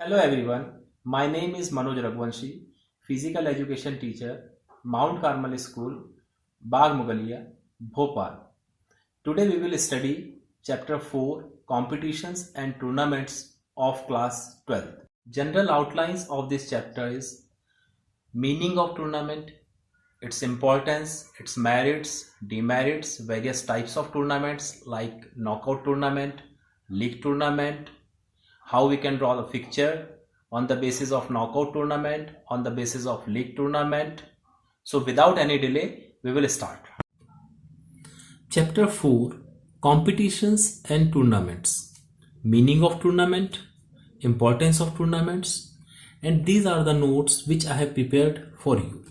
Hello everyone, my name is Manoj Raghuvanshi, physical education teacher, Mount Carmel School, Bagh Mughaliya, Bhopal. Today we will study chapter 4 competitions and tournaments of class 12th. General outlines of this chapter is meaning of tournament, its importance, its merits, demerits, various types of tournaments like knockout tournament, league tournament, how we can draw the fixture on the basis of knockout tournament, on the basis of league tournament. So without any delay, we will start. Chapter 4 Competitions and Tournaments. Meaning of tournament, importance of tournaments, and these are the notes which I have prepared for you.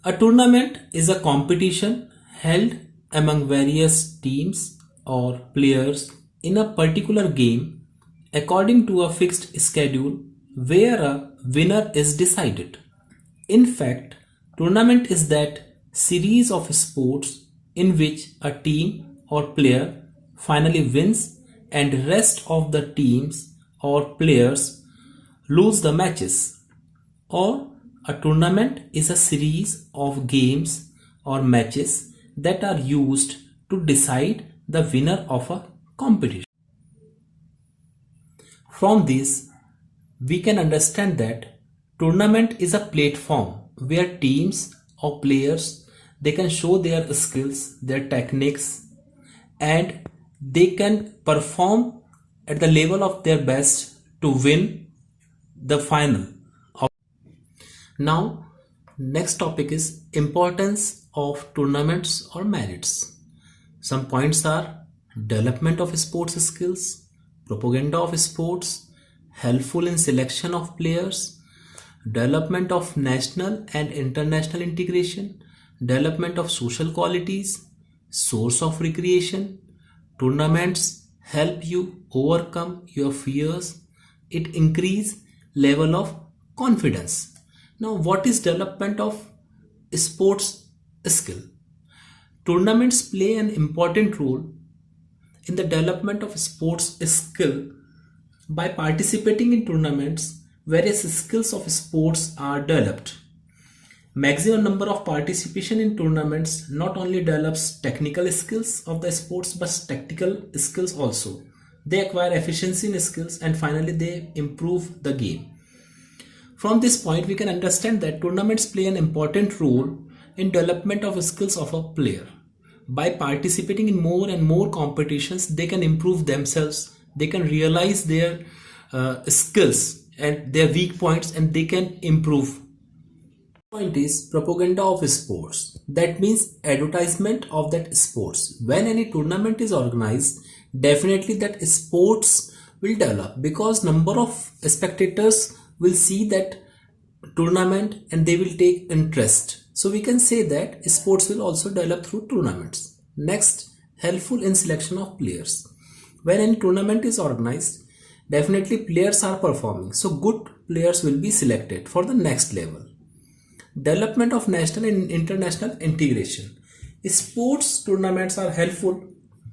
A tournament is a competition held among various teams or players in a particular game according to a fixed schedule where a winner is decided. In fact, tournament is that series of sports in which a team or player finally wins and rest of the teams or players lose the matches. Or a tournament is a series of games or matches that are used to decide the winner of a competition. From this, we can understand that tournament is a platform where teams or players they can show their skills, their techniques, and they can perform at the level of their best to win the final. Now, next topic is importance of tournaments or merits. Some points are development of sports skills, propaganda of sports, helpful in selection of players, development of national and international integration, development of social qualities, source of recreation. Tournaments help you overcome your fears. It increase level of confidence. Now, what is development of sports skill? Tournaments play an important role in the development of sports skill. By participating in tournaments, various skills of sports are developed. Maximum number of participation in tournaments not only develops technical skills of the sports but tactical skills also. They acquire efficiency in skills and finally they improve the game. From this point, we can understand that tournaments play an important role in development of skills of a player. By participating in more and more competitions, they can improve themselves, they can realize their skills and their weak points and they can improve. Point is propaganda of sports. That means advertisement of that sports. When any tournament is organized, definitely that sports will develop because number of spectators will see that tournament and they will take interest. So we can say that sports will also develop through tournaments. Next, helpful in selection of players. When any tournament is organized, definitely players are performing. So good players will be selected for the next level. Development of national and international integration. Sports tournaments are helpful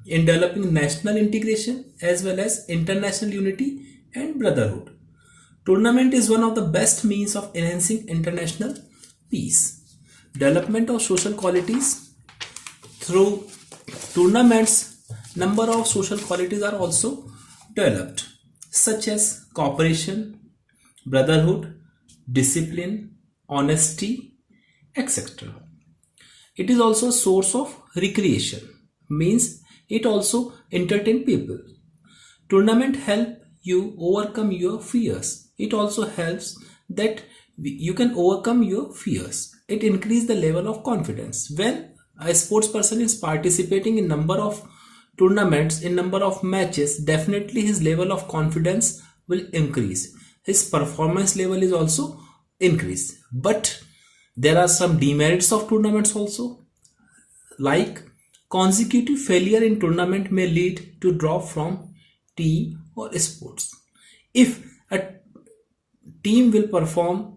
in developing national integration as well as international unity and brotherhood. Tournament is one of the best means of enhancing international peace. Development of social qualities. Through tournaments, number of social qualities are also developed, such as cooperation, brotherhood, discipline, honesty, etc. It is also a source of recreation, means it also entertain people. Tournament help you overcome your fears. It also helps that you can overcome your fears. It increases the level of confidence. When a sports person is participating in number of tournaments, in number of matches, definitely his level of confidence will increase. His performance level is also increased. But there are some demerits of tournaments also, like consecutive failure in tournament may lead to drop from team or sports. If a team will perform,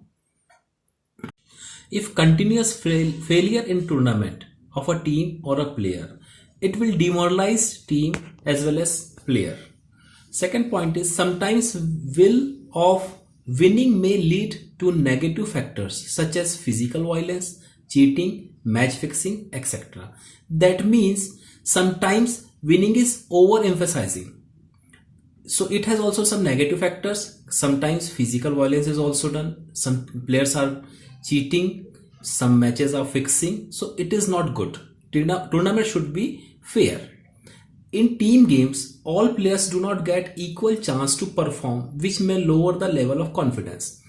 if continuous failure in tournament of a team or a player, it will demoralize team as well as player. Second point is sometimes will of winning may lead to negative factors such as physical violence, cheating, match fixing, etc. That means sometimes winning is overemphasizing. So it has also some negative factors. Sometimes physical violence is also done. Some players are cheating. Some matches are fixing. So it is not good. Tournament should be fair. In team games, all players do not get equal chance to perform, which may lower the level of confidence.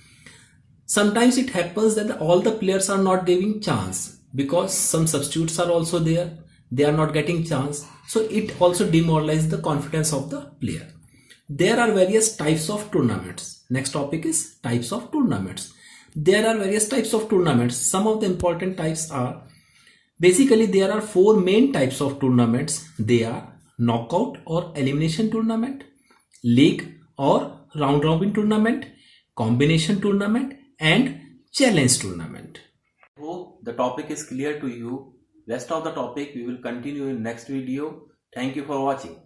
Sometimes it happens that all the players are not giving chance because some substitutes are also there. They are not getting chance. So it also demoralizes the confidence of the player. There are various types of tournaments. Next topic is types of tournaments. There are various types of tournaments. Some of the important types are, basically there are four main types of tournaments. They are knockout or elimination tournament, league or round robin tournament, combination tournament, and challenge tournament. Hope the topic is clear to you. Rest of the topic we will continue in next video. Thank you for watching.